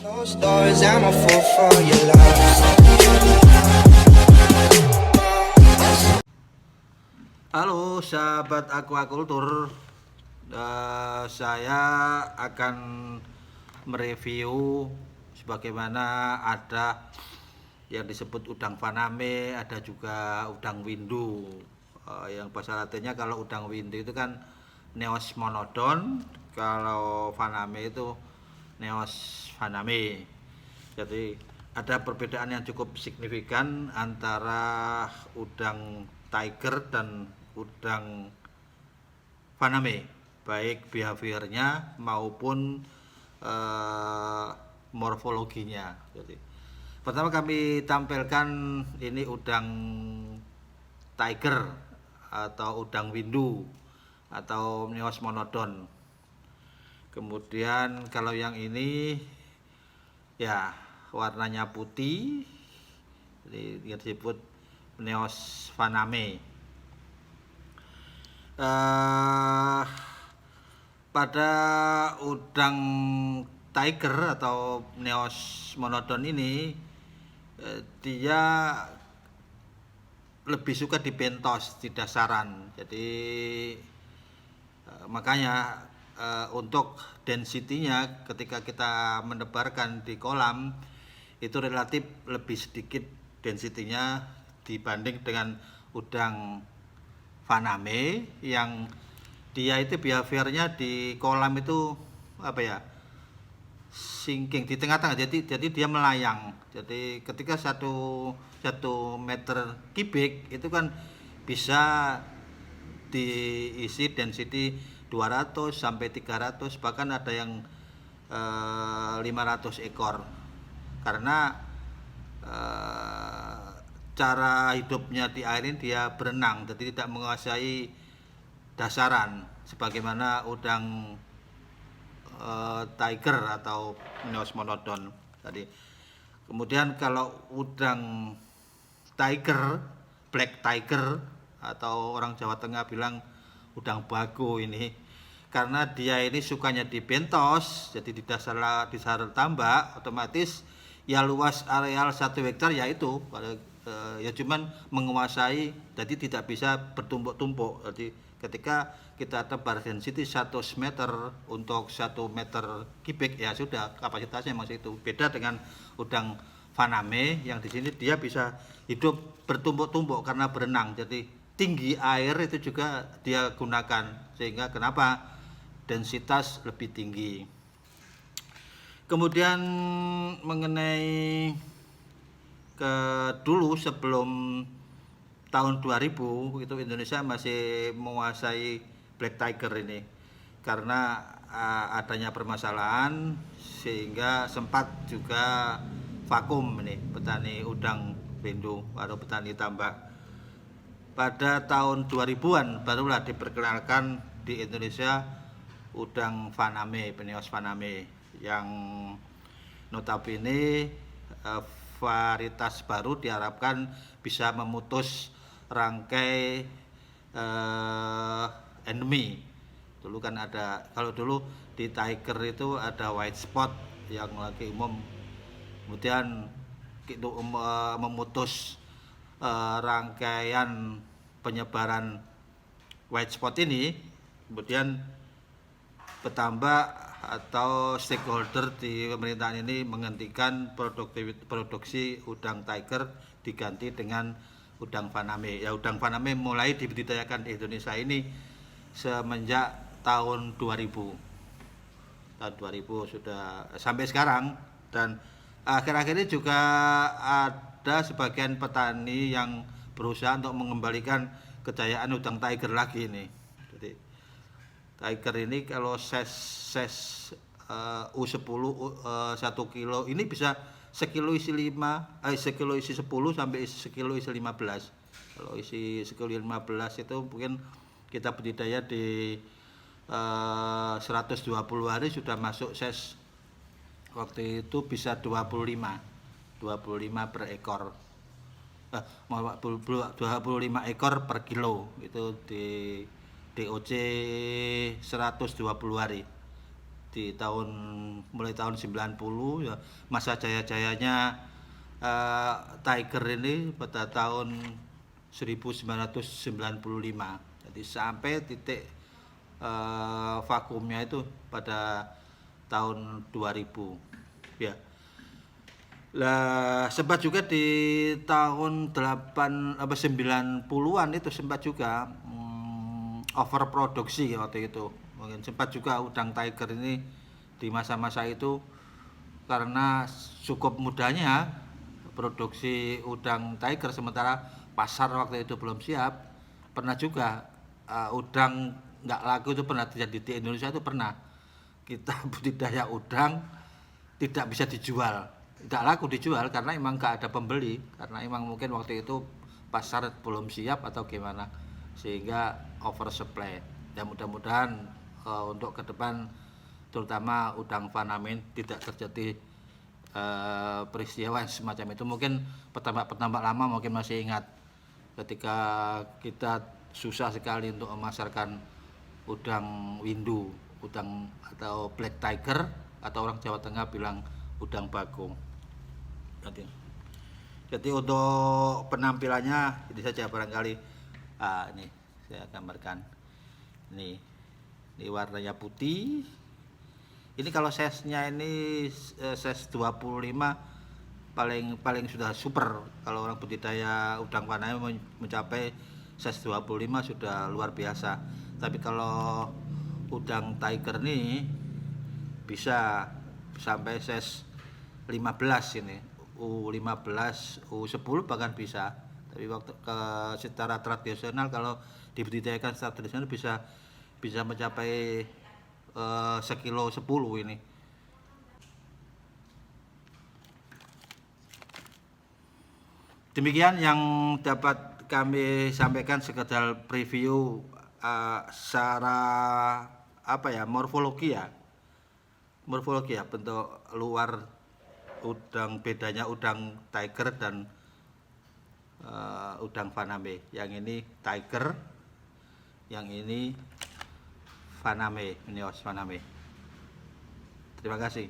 Closed doors, I'm a fool for your love. Halo sahabat aquaculture. Saya akan mereview sebagaimana ada yang disebut udang faname, ada juga udang windu. Yang bahasa latinnya kalau udang windu itu kan Neos monodon, kalau faname itu Neos faname. Jadi ada perbedaan yang cukup signifikan antara udang tiger dan udang faname, baik behaviornya maupun morfologinya. Jadi pertama kami tampilkan ini udang tiger atau udang windu atau Neos monodon. Kemudian kalau yang ini ya warnanya putih, jadi yang disebut Neos faname. Pada udang tiger atau Neos monodon ini dia lebih suka dibentos di dasaran. Jadi makanya untuk density-nya ketika kita menebarkan di kolam itu relatif lebih sedikit density-nya dibanding dengan udang faname yang dia itu behaviornya di kolam itu apa ya, sinking di tengah-tengah, jadi dia melayang. Jadi ketika satu meter kubik itu kan bisa diisi density 200 sampai 300, bahkan ada yang 500 ekor, karena cara hidupnya di air ini dia berenang, jadi tidak menguasai dasaran sebagaimana udang tiger atau Neos monodon tadi. Kemudian kalau udang tiger, black tiger atau orang Jawa Tengah bilang udang bago ini, karena dia ini sukanya dibentos, jadi di dasar tambak otomatis ya luas areal 1 hektar yaitu ya cuman menguasai, jadi tidak bisa bertumpuk-tumpuk. Jadi ketika kita tebar density 100 meter untuk 1 meter kubik ya sudah kapasitasnya masih itu. Beda dengan udang faname yang di sini dia bisa hidup bertumpuk-tumpuk karena berenang, jadi tinggi air itu juga dia gunakan, sehingga kenapa densitas lebih tinggi. Kemudian mengenai dulu sebelum tahun 2000 itu Indonesia masih menguasai black tiger ini, karena adanya permasalahan sehingga sempat juga vakum ini petani udang windu atau petani tambak. Pada tahun 2000-an barulah diperkenalkan di Indonesia udang faname, Neos faname, yang notabene varietas baru diharapkan bisa memutus rangkai endemi. Dulu kan ada, kalau dulu di tiger itu ada white spot yang lagi umum, kemudian itu memutus rangkaian penyebaran white spot ini, kemudian petambak atau stakeholder di pemerintahan ini menghentikan produksi udang tiger, diganti dengan udang faname. Ya, udang faname mulai dibudidayakan di Indonesia ini semenjak tahun 2000. Tahun 2000 sudah sampai sekarang, dan akhir-akhir ini juga ada sebagian petani yang berusaha untuk mengembalikan kejayaan udang tiger lagi ini. Jadi tiger ini kalau ses U10 1 kilo ini bisa sekilo isi 5, sekilo isi 10 sampai sekilo isi 15. Kalau isi sekilo 15 itu mungkin kita budidaya di 120 hari sudah masuk ses. Waktu itu bisa 25 per ekor. 25 ekor per kilo itu di DOC 120 hari. di mulai tahun 90 ya, masa jaya-jayanya Tiger ini pada tahun 1995. Jadi sampai titik vakumnya itu pada tahun 2000 ya. Lah sempat juga di tahun 90-an itu sempat juga overproduksi waktu itu. Mungkin sempat juga udang Tiger ini di masa-masa itu karena cukup mudahnya produksi udang Tiger sementara pasar waktu itu belum siap. Pernah juga udang nggak laku itu pernah terjadi di Indonesia, itu pernah kita budidaya udang tidak bisa dijual, tidak laku dijual karena emang nggak ada pembeli, karena emang mungkin waktu itu pasar belum siap atau gimana sehingga oversupply. Dan mudah-mudahan untuk ke depan terutama udang faname tidak terjadi peristiwa semacam itu. Mungkin petambak-petambak lama mungkin masih ingat ketika kita susah sekali untuk memasarkan udang windu, udang atau black tiger, atau orang Jawa Tengah bilang udang bagong. Jadi untuk penampilannya ini saja barangkali. Ini saya gambarkan. Ini warnanya putih. Ini kalau size-nya ini size 25 paling sudah super. Kalau orang budidaya udang faname mencapai size 25 sudah luar biasa. Tapi kalau udang Tiger ini bisa sampai size 15 ini, U15, U10 bahkan bisa. Tapi waktu secara tradisional, kalau dibudidayakan secara tradisional bisa mencapai sekilo 10 ini. Demikian yang dapat kami sampaikan, sekedar preview secara morfologi ya, bentuk luar udang, bedanya udang Tiger dan udang faname. Yang ini Tiger, yang ini faname, Neos faname. Terima kasih.